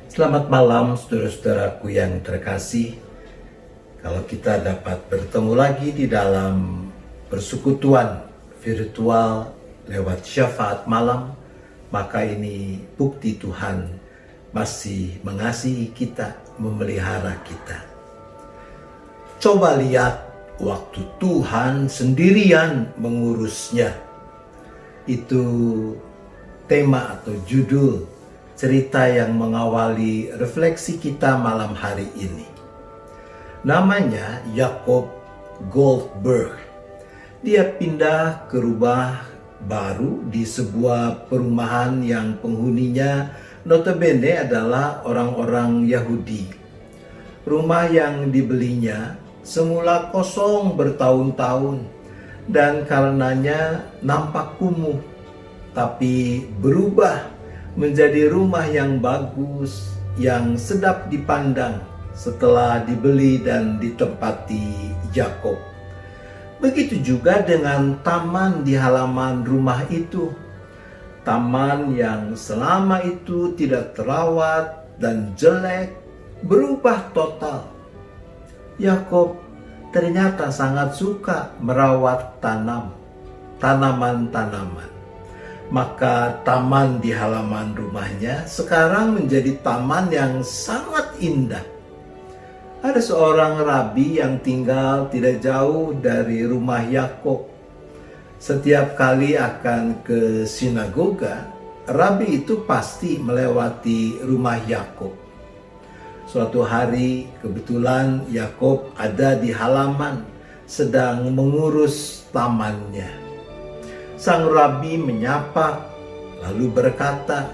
Selamat malam saudara-saudaraku yang terkasih. Kalau kita dapat bertemu lagi di dalam persekutuan virtual lewat syafaat malam, maka ini bukti Tuhan masih mengasihi kita, memelihara kita. Coba lihat waktu Tuhan sendirian mengurusnya. Itu tema atau judul cerita yang mengawali refleksi kita malam hari ini. Namanya Jacob Goldberg. Dia pindah ke rumah baru di sebuah perumahan yang penghuninya notabene adalah orang-orang Yahudi. Rumah yang dibelinya semula kosong bertahun-tahun dan karenanya nampak kumuh, tapi berubah menjadi rumah yang bagus, yang sedap dipandang setelah dibeli dan ditempati Jacob. Begitu juga dengan taman di halaman rumah itu. Taman yang selama itu tidak terawat dan jelek berubah total. Jacob ternyata sangat suka merawat tanaman-tanaman. Maka taman di halaman rumahnya sekarang menjadi taman yang sangat indah. Ada seorang rabi yang tinggal tidak jauh dari rumah Yakob. Setiap kali akan ke sinagoga, rabi itu pasti melewati rumah Yakob. Suatu hari kebetulan Yakob ada di halaman sedang mengurus tamannya. Sang rabi menyapa lalu berkata,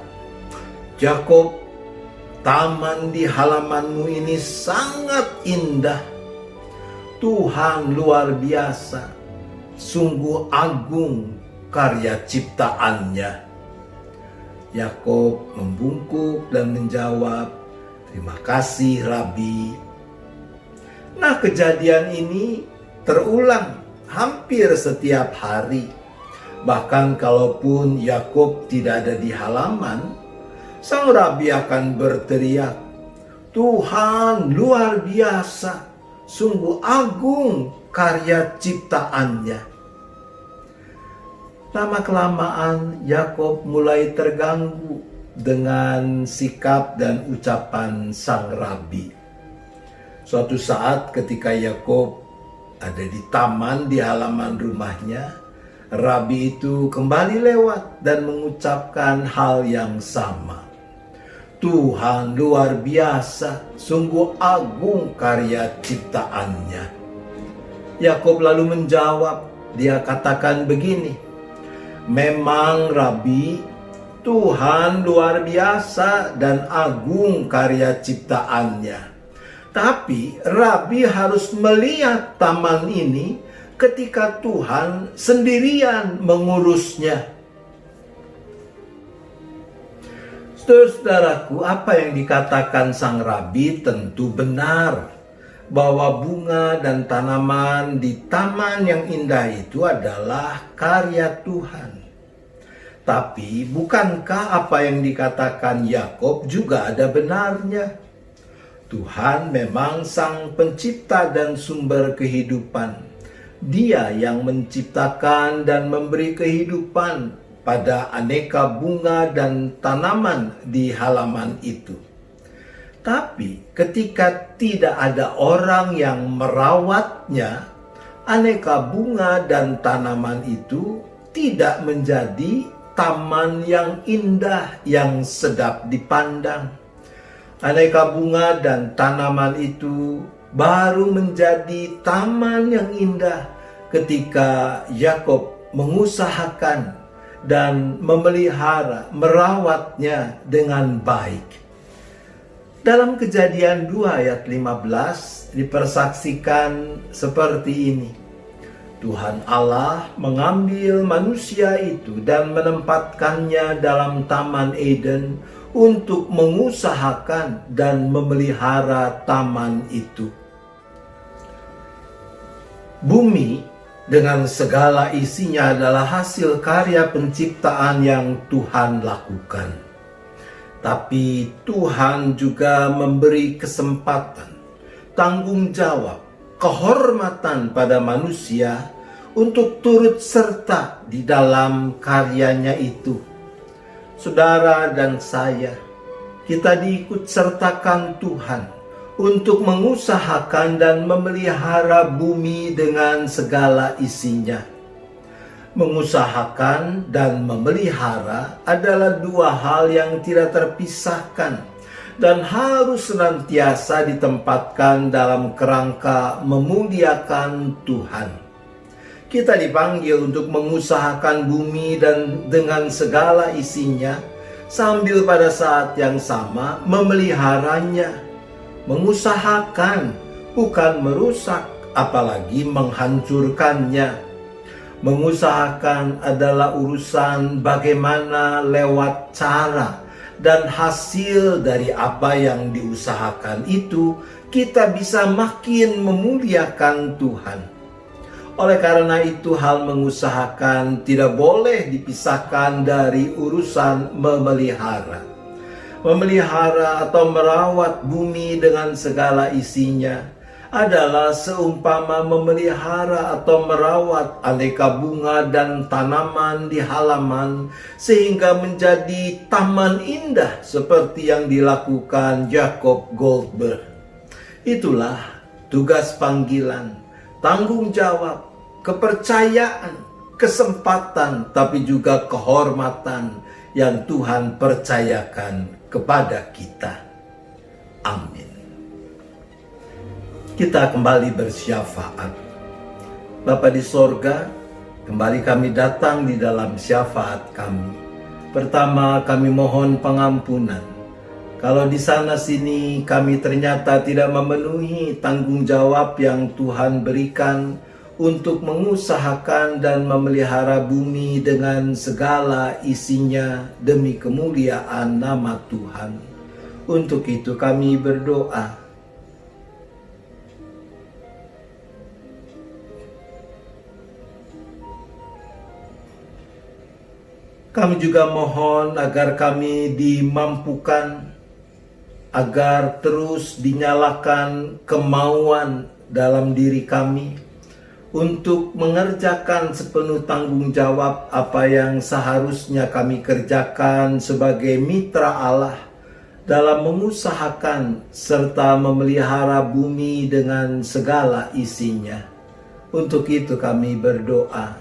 "Jakob, taman di halamanmu ini sangat indah. Tuhan luar biasa, sungguh agung karya ciptaannya." Yakob membungkuk dan menjawab, "Terima kasih, Rabi." Nah, kejadian ini terulang hampir setiap hari. Bahkan kalaupun Yakob tidak ada di halaman, sang rabi akan berteriak, "Tuhan luar biasa, sungguh agung karya ciptaannya." Lama-kelamaan Yakob mulai terganggu dengan sikap dan ucapan sang rabi. Suatu saat ketika Yakob ada di taman di halaman rumahnya, rabi itu kembali lewat dan mengucapkan hal yang sama. "Tuhan luar biasa, sungguh agung karya ciptaannya." Yakob lalu menjawab, dia katakan begini, "Memang Rabi, Tuhan luar biasa dan agung karya ciptaannya. Tapi Rabi harus melihat taman ini ketika Tuhan sendirian mengurusnya." Saudara-saudaraku, apa yang dikatakan sang rabi tentu benar, bahwa bunga dan tanaman di taman yang indah itu adalah karya Tuhan. Tapi bukankah apa yang dikatakan Yakob juga ada benarnya? Tuhan memang sang pencipta dan sumber kehidupan. Dia yang menciptakan dan memberi kehidupan pada aneka bunga dan tanaman di halaman itu. Tapi ketika tidak ada orang yang merawatnya, aneka bunga dan tanaman itu tidak menjadi taman yang indah, yang sedap dipandang. Aneka bunga dan tanaman itu baru menjadi taman yang indah ketika Yakob mengusahakan dan memelihara, merawatnya dengan baik. Dalam Kejadian 2 ayat 15 dipersaksikan seperti ini. Tuhan Allah mengambil manusia itu dan menempatkannya dalam Taman Eden untuk mengusahakan dan memelihara taman itu. Bumi dengan segala isinya adalah hasil karya penciptaan yang Tuhan lakukan. Tapi Tuhan juga memberi kesempatan, tanggung jawab, kehormatan pada manusia untuk turut serta di dalam karyanya itu. Saudara dan saya, kita diikut sertakan Tuhan untuk mengusahakan dan memelihara bumi dengan segala isinya. Mengusahakan dan memelihara adalah dua hal yang tidak terpisahkan dan harus senantiasa ditempatkan dalam kerangka memuliakan Tuhan. Kita dipanggil untuk mengusahakan bumi dan dengan segala isinya, sambil pada saat yang sama memeliharanya. Mengusahakan, bukan merusak, apalagi menghancurkannya. Mengusahakan adalah urusan bagaimana lewat cara dan hasil dari apa yang diusahakan itu kita bisa makin memuliakan Tuhan. Oleh karena itu, hal mengusahakan tidak boleh dipisahkan dari urusan memelihara. Memelihara atau merawat bumi dengan segala isinya adalah seumpama memelihara atau merawat aneka bunga dan tanaman di halaman sehingga menjadi taman indah seperti yang dilakukan Jacob Goldberg. Itulah tugas panggilan, tanggung jawab, kepercayaan, kesempatan, tapi juga kehormatan yang Tuhan percayakan kepada kita. Amin. Kita kembali bersyafaat. Bapa di sorga, kembali kami datang di dalam syafaat kami. Pertama, kami mohon pengampunan. Kalau di sana sini kami ternyata tidak memenuhi tanggung jawab yang Tuhan berikan untuk mengusahakan dan memelihara bumi dengan segala isinya demi kemuliaan nama Tuhan. Untuk itu kami berdoa. Kami juga mohon agar kami dimampukan, agar terus dinyalakan kemauan dalam diri kami untuk mengerjakan sepenuh tanggung jawab apa yang seharusnya kami kerjakan sebagai mitra Allah dalam mengusahakan serta memelihara bumi dengan segala isinya. Untuk itu kami berdoa.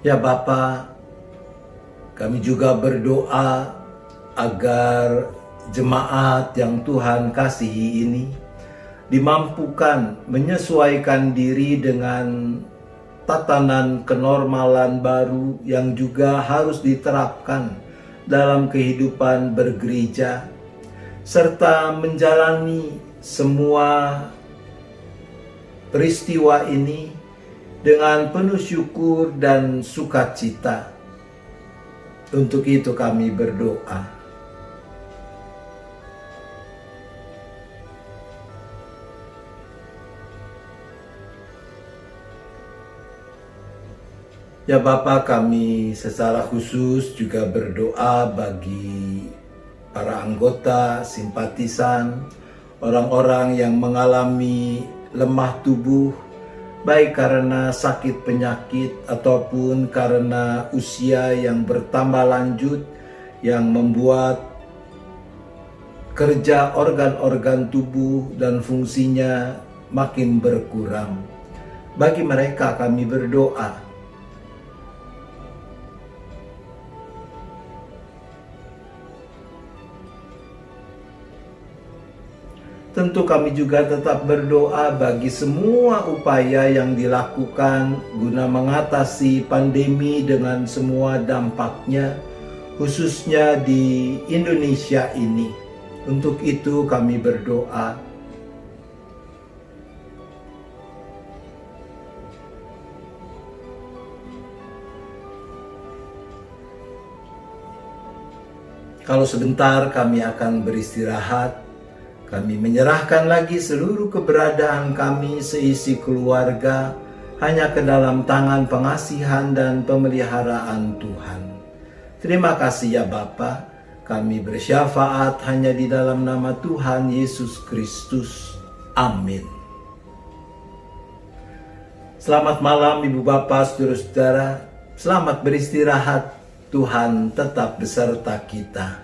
Ya Bapa, kami juga berdoa agar jemaat yang Tuhan kasihi ini dimampukan menyesuaikan diri dengan tatanan kenormalan baru yang juga harus diterapkan dalam kehidupan bergereja, serta menjalani semua peristiwa ini dengan penuh syukur dan sukacita. Untuk itu kami berdoa. Ya Bapa, kami secara khusus juga berdoa bagi para anggota, simpatisan, orang-orang yang mengalami lemah tubuh, baik karena sakit penyakit ataupun karena usia yang bertambah lanjut yang membuat kerja organ-organ tubuh dan fungsinya makin berkurang. Bagi mereka kami berdoa. Tentu kami juga tetap berdoa bagi semua upaya yang dilakukan guna mengatasi pandemi dengan semua dampaknya, khususnya di Indonesia ini. Untuk itu kami berdoa. Kalau sebentar kami akan beristirahat, Kami menyerahkan lagi seluruh keberadaan kami seisi keluarga hanya ke dalam tangan pengasihan dan pemeliharaan Tuhan. Terima kasih ya Bapa, kami bersyafaat hanya di dalam nama Tuhan Yesus Kristus. Amin. Selamat malam Ibu Bapak, saudara-saudara. Selamat beristirahat. Tuhan tetap beserta kita.